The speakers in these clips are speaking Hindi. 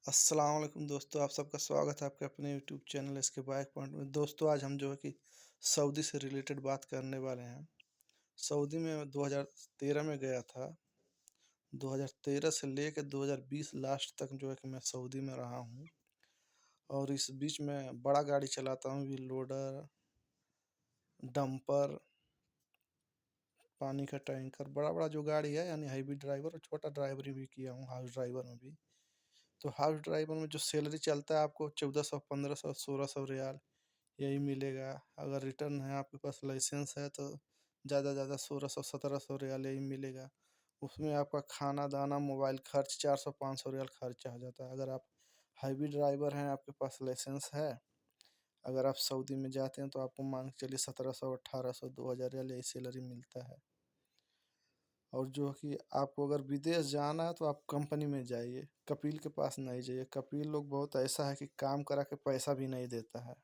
अस्सलाम वालेकुम दोस्तों, आप सबका स्वागत है आपके अपने यूट्यूब चैनल इसके बाइक पॉइंट में। दोस्तों आज हम जो है कि सऊदी से रिलेटेड बात करने वाले हैं। सऊदी में 2013 में गया था। 2013 से लेकर 2020 लास्ट तक जो है कि मैं सऊदी में रहा हूँ और इस बीच में बड़ा गाड़ी चलाता हूँ, व्हील लोडर, डंपर, पानी का टैंकर, बड़ा बड़ा जो गाड़ी है यानी हैवी ड्राइवर, और छोटा ड्राइवरी भी किया हूँ, हाउस ड्राइवर में भी। तो हाउस ड्राइवर में जो सैलरी चलता है आपको 1400, 1500, 1600 रियाल यही मिलेगा। अगर रिटर्न है, आपके पास लाइसेंस है, तो ज़्यादा ज़्यादा 1600, 1700 रियाल यही मिलेगा। उसमें आपका खाना दाना, मोबाइल खर्च 400, 500 रियाल खर्चा हो जाता है। अगर आप हैवी ड्राइवर हैं, आपके पास लाइसेंस है, अगर आप सऊदी में जाते हैं तो आपको मान के चलिए 1700, 1800, 2000 रियाल यही सैलरी मिलता है। और जो कि आपको अगर विदेश जाना है तो आप कंपनी में जाइए, कपिल के पास नहीं जाइए। कपिल लोग बहुत ऐसा है कि काम करा के पैसा भी नहीं देता है।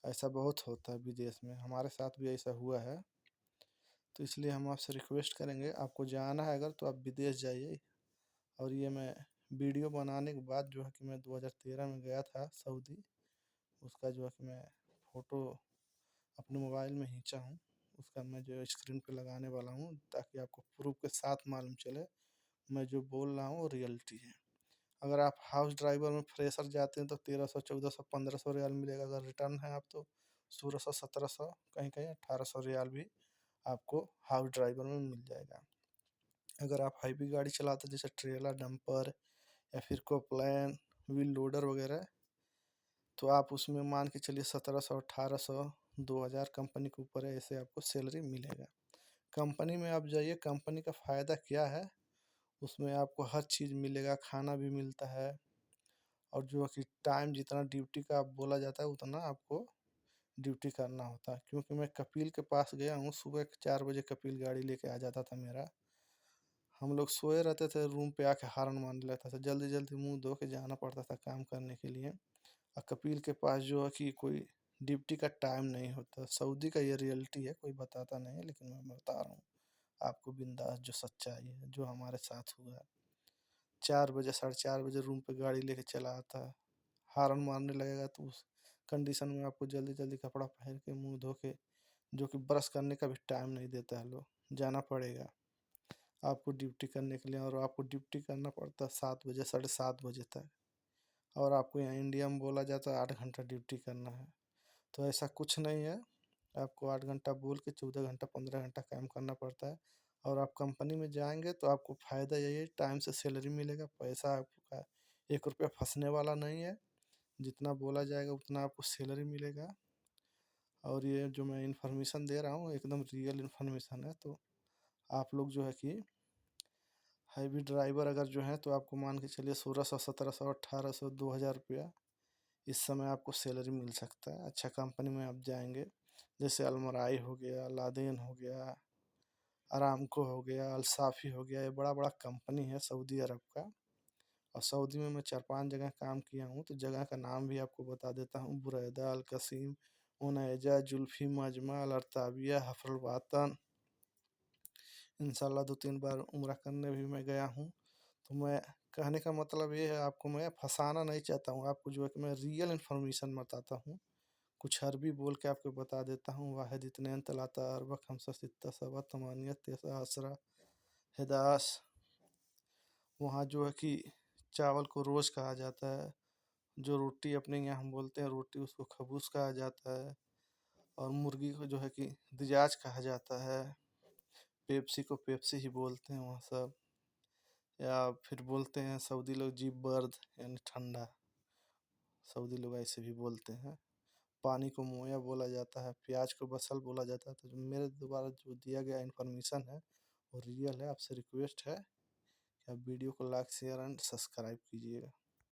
ऐसा बहुत होता है विदेश में, हमारे साथ भी ऐसा हुआ है। तो इसलिए हम आपसे रिक्वेस्ट करेंगे, आपको जाना है अगर तो आप विदेश जाइए। और ये मैं वीडियो बनाने के बाद जो है कि मैं 2013 में गया था सऊदी, उसका जो है कि मैं फ़ोटो अपने मोबाइल में खींचा हूँ। उसका मैं जो है स्क्रीन पे लगाने वाला हूँ, ताकि आपको प्रूफ के साथ मालूम चले मैं जो बोल रहा हूँ वो रियलिटी है। अगर आप हाउस ड्राइवर में फ्रेशर जाते हैं तो 1300, 1400, 1500 रियाल मिलेगा। अगर रिटर्न है आप तो 1600, 1700, कहीं कहीं 1800 रियाल भी आपको हाउस ड्राइवर में मिल जाएगा। अगर आप हैवी गाड़ी चलाते हैं जैसे ट्रेलर, डंपर या फिर कोप्लान, व्हील लोडर वगैरह, तो आप उसमें मान के चलिए 1700, 1800, 2000 कंपनी के ऊपर है, ऐसे आपको सैलरी मिलेगा। कंपनी में आप जाइए, कंपनी का फ़ायदा क्या है, उसमें आपको हर चीज़ मिलेगा, खाना भी मिलता है। और जो कि टाइम जितना ड्यूटी का आप बोला जाता है उतना आपको ड्यूटी करना होता है। क्योंकि मैं कपिल के पास गया हूँ, सुबह के 4 बजे कपिल गाड़ी लेके आ जाता था मेरा। हम लोग सोए रहते थे, रूम पे आके हॉर्न मारने लगता था, जल्दी जल्दी मुंह धो के जाना पड़ता था काम करने के लिए। और कपिल के पास जो है कि कोई ड्यूटी का टाइम नहीं होता। सऊदी का ये रियलिटी है, कोई बताता नहीं है, लेकिन मैं बता रहा हूँ आपको बिंदास जो सच्चाई है, जो हमारे साथ हुआ है। 4 बजे, साढ़े 4 बजे रूम पे गाड़ी लेके चला आता है, हॉर्न मारने लगेगा तो उस कंडीशन में आपको जल्दी जल्दी कपड़ा पहन के मुंह धो के, जो कि ब्रश करने का भी टाइम नहीं देता है, लोग जाना पड़ेगा आपको ड्यूटी करने के लिए। और आपको ड्यूटी करना पड़ता है 7 बजे, 7:30 बजे तक। और आपको यहाँ इंडिया में बोला जाता है 8 घंटा ड्यूटी करना है, तो ऐसा कुछ नहीं है। आपको 8 घंटा बोल के 14 घंटा, 15 घंटा काम करना पड़ता है। और आप कंपनी में जाएंगे तो आपको फ़ायदा यही है, टाइम से सैलरी मिलेगा, पैसा आपका 1 रुपया फंसने वाला नहीं है। जितना बोला जाएगा उतना आपको सैलरी मिलेगा। और ये जो मैं इन्फॉर्मेशन दे रहा हूँ एकदम रियल इन्फॉर्मेशन है। तो आप लोग जो है कि हैवी ड्राइवर अगर जो है तो आपको मान के चलिए 1600, 1700, 1800, 2000 रुपया इस समय आपको सैलरी मिल सकता है। अच्छा कंपनी में आप जाएंगे, जैसे अलमराई हो गया, लादेन हो गया, अरामको हो गया, अल्साफ़ी हो गया, ये बड़ा बड़ा कंपनी है सऊदी अरब का। और सऊदी में मैं 4-5 जगह काम किया हूँ, तो जगह का नाम भी आपको बता देता हूँ। बुरैदा, अल कसीम, उनैजा, जुल्फ़ी, मजमा, अल अर्ताबिया, हफ़रुल वातन। इंशाल्लाह 2-3 बार उम्रा करने भी मैं गया हूँ। तो मैं कहने का मतलब ये है, आपको मैं फँसाना नहीं चाहता हूँ, आपको जो है कि मैं रियल इन्फॉर्मेशन बताता हूँ। कुछ अरबी बोल के आपको बता देता हूँ। वाहिद इत्नैन तलाता अरबा खमसा सित्ता सबा तमानिया तिस्आ असरा 11। वहाँ जो है कि चावल को रोज़ कहा जाता है। जो रोटी अपने यहाँ हम बोलते हैं रोटी, उसको खबूस कहा जाता है। और मुर्गी को जो है कि दिजाज कहा जाता है। पेप्सी को पेप्सी ही बोलते हैं वहाँ सब। या फिर बोलते हैं सऊदी लोग जी बर्द यानी ठंडा, सऊदी लोग ऐसे भी बोलते हैं। पानी को मोया बोला जाता है, प्याज को बसल बोला जाता है। तो जो मेरे द्वारा जो दिया गया इन्फॉर्मेशन है वो रियल है। आपसे रिक्वेस्ट है कि आप वीडियो को लाइक, शेयर एंड सब्सक्राइब कीजिएगा।